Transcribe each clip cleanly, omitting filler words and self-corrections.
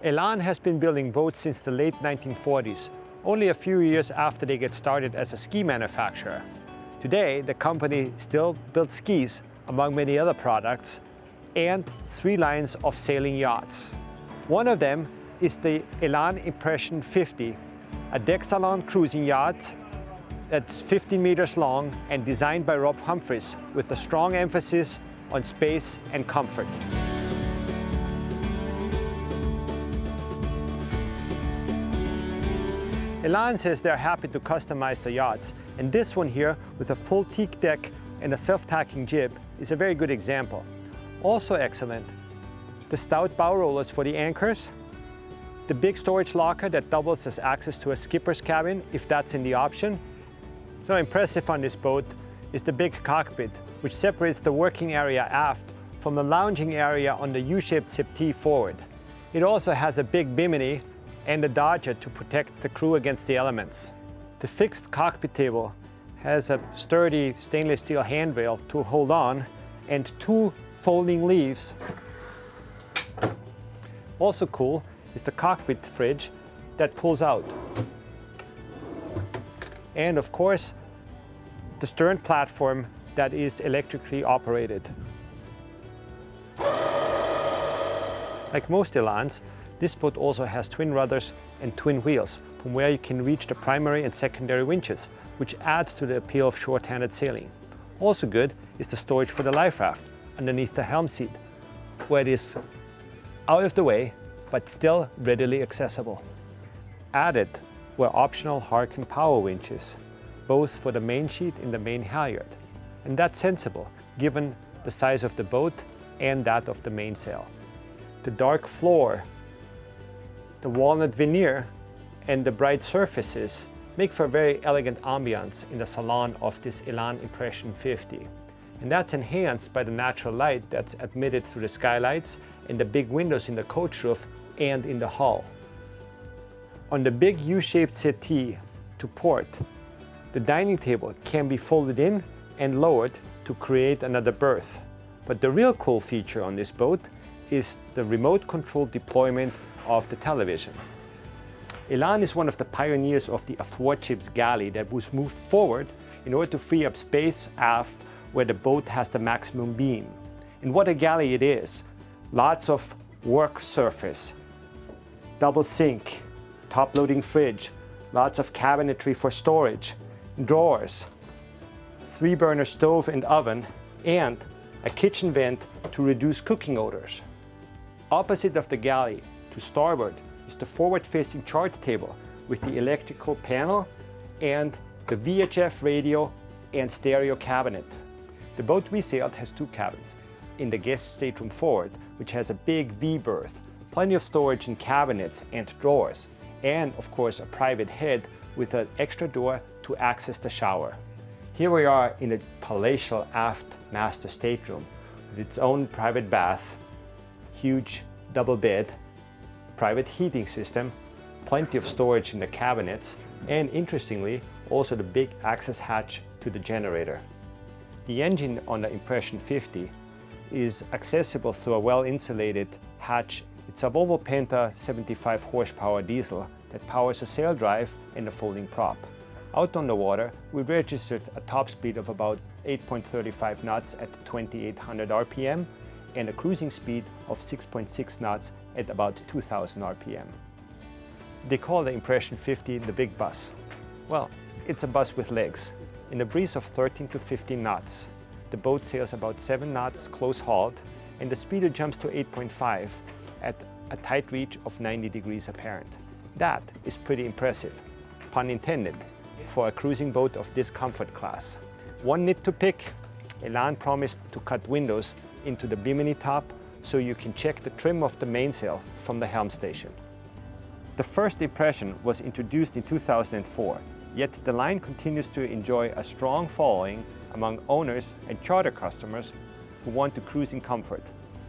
Elan has been building boats since the late 1940s, only a few years after they get started as a ski manufacturer. Today, the company still builds skis, among many other products, and 3 lines of sailing yachts. One of them is the Elan Impression 50, a deck salon cruising yacht that's 15 meters long and designed by Rob Humphreys with a strong emphasis on space and comfort. Elan says they're happy to customize the yachts, and this one here with a full teak deck and a self-tacking jib is a very good example. Also excellent, the stout bow rollers for the anchors, the big storage locker that doubles as access to a skipper's cabin if that's in the option. So impressive on this boat is the big cockpit, which separates the working area aft from the lounging area on the U-shaped settee forward. It also has a big bimini and a dodger to protect the crew against the elements. The fixed cockpit table has a sturdy stainless steel handrail to hold on and 2 folding leaves. Also cool is the cockpit fridge that pulls out. And of course, the stern platform that is electrically operated. Like most Elans, this boat also has twin rudders and twin wheels, from where you can reach the primary and secondary winches, which adds to the appeal of short-handed sailing. Also good is the storage for the life raft underneath the helm seat, where it is out of the way, but still readily accessible. Added were optional Harken power winches, both for the main sheet and the main halyard. And that's sensible, given the size of the boat and that of the mainsail. The dark floor, the walnut veneer, and the bright surfaces make for a very elegant ambiance in the salon of this Elan Impression 50. And that's enhanced by the natural light that's admitted through the skylights and the big windows in the coach roof and in the hull. On the big U-shaped settee to port, the dining table can be folded in and lowered to create another berth. But the real cool feature on this boat is the remote controlled deployment of the television. Elan is one of the pioneers of the athwartships galley that was moved forward in order to free up space aft where the boat has the maximum beam. And what a galley it is! Lots of work surface, double sink, top-loading fridge, lots of cabinetry for storage, drawers, 3-burner stove and oven, and a kitchen vent to reduce cooking odors. Opposite of the galley, to starboard, is the forward-facing chart table with the electrical panel and the VHF radio and stereo cabinet. The boat we sailed has 2 cabins. In the guest stateroom forward, which has a big V-berth, plenty of storage in cabinets and drawers, and of course a private head with an extra door to access the shower. Here we are in a palatial aft master stateroom with its own private bath, huge double bed, private heating system, plenty of storage in the cabinets, and interestingly, also the big access hatch to the generator. The engine on the Impression 50 is accessible through a well-insulated hatch. It's a Volvo Penta 75 horsepower diesel that powers a sail drive and a folding prop. Out on the water, we registered a top speed of about 8.35 knots at 2800 RPM and a cruising speed of 6.6 knots at about 2000 RPM. They call the Impression 50 the big bus. Well, it's a bus with legs. In a breeze of 13 to 15 knots, the boat sails about 7 knots close hauled, and the speeder jumps to 8.5 at a tight reach of 90 degrees apparent. That is pretty impressive, pun intended, for a cruising boat of this comfort class. One nit to pick: Elan promised to cut windows into the bimini top so you can check the trim of the mainsail from the helm station. The first Impression was introduced in 2004, yet the line continues to enjoy a strong following among owners and charter customers who want to cruise in comfort.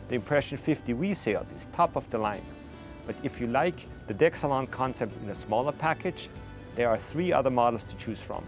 The Impression 50 we sailed is top of the line, but if you like the deck salon concept in a smaller package, there are 3 other models to choose from.